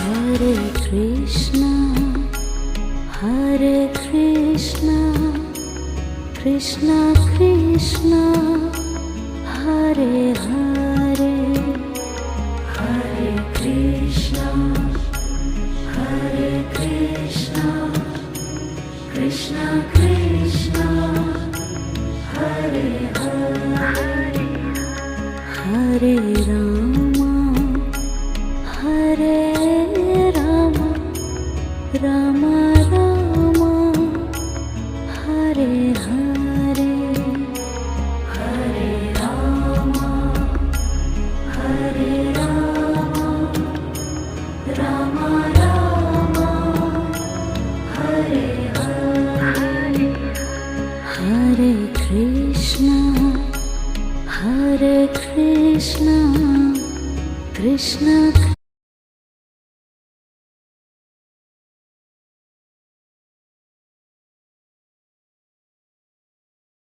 Hare Krishna, Hare Krishna, Krishna Krishna, Hare Hare, Hare Krishna, Hare Krishna, Krishna Krishna, Hare Hare, Hare Rama, Hare Rama, Rama